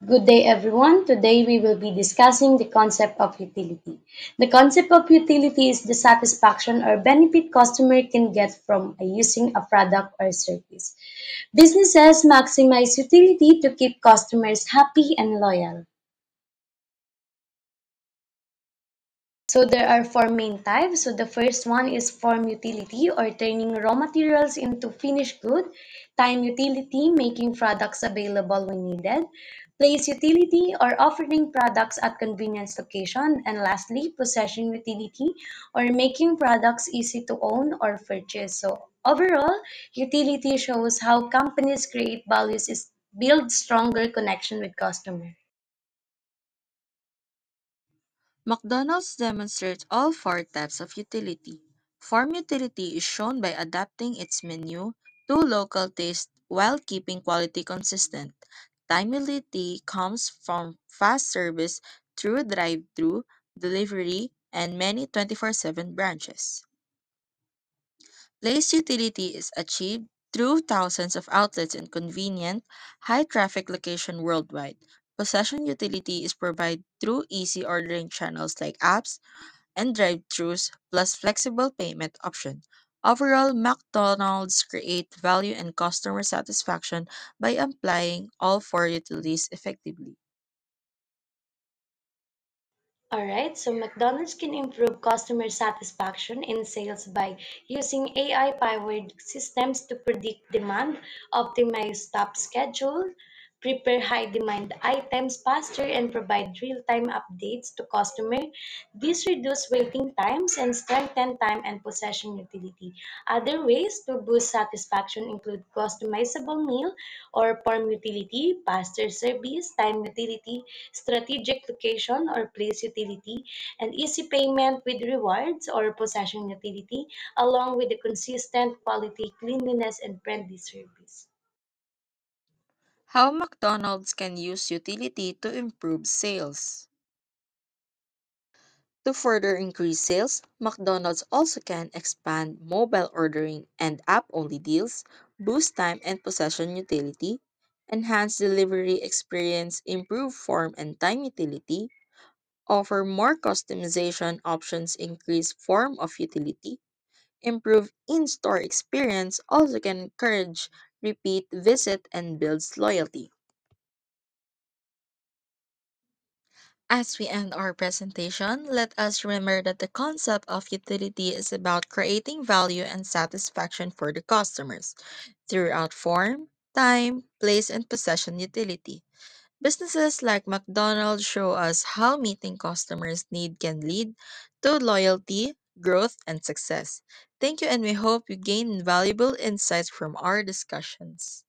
Good day, everyone. Today we will be discussing the concept of utility. The concept of utility is the satisfaction or benefit customer can get from using a product or service. Businesses maximize utility to keep customers happy and loyal. So there are four main types. So the first one is form utility or turning raw materials into finished good. Time utility, making products available when needed. Place utility or offering products at convenience location. And lastly, possession utility or making products easy to own or purchase. So overall, utility shows how companies create values is build stronger connection with customers. McDonald's demonstrates all four types of utility. Farm utility is shown by adapting its menu to local taste while keeping quality consistent. Time utility comes from fast service through drive-through, delivery, and many 24/7 branches. Place utility is achieved through thousands of outlets in convenient, high traffic location worldwide. Possession utility is provided through easy ordering channels like apps and drive-thrus plus flexible payment option. Overall, McDonald's create value and customer satisfaction by applying all four utilities effectively. Alright, so McDonald's can improve customer satisfaction and sales by using AI powered systems to predict demand, optimize stop schedule, prepare high demand items faster, and provide real time updates to customer. This reduces waiting times and strengthen time and possession utility. Other ways to boost satisfaction include customizable meal or form utility, faster service, time utility, strategic location or place utility, and easy payment with rewards or possession utility, along with the consistent quality, cleanliness, and friendly service. How McDonald's can use utility to improve sales. To further increase sales, McDonald's also can expand mobile ordering and app only deals, boost time and possession utility, enhance delivery experience, improve form and time utility, offer more customization options, increase form of utility, improve in-store experience, also can encourage repeat visit and builds loyalty. As we end our presentation, let us remember that the concept of utility is about creating value and satisfaction for the customers throughout form, time, place, and possession utility. Businesses like McDonald's show us how meeting customers' need can lead to loyalty, growth, and success. Thank you, and we hope you gain valuable insights from our discussions.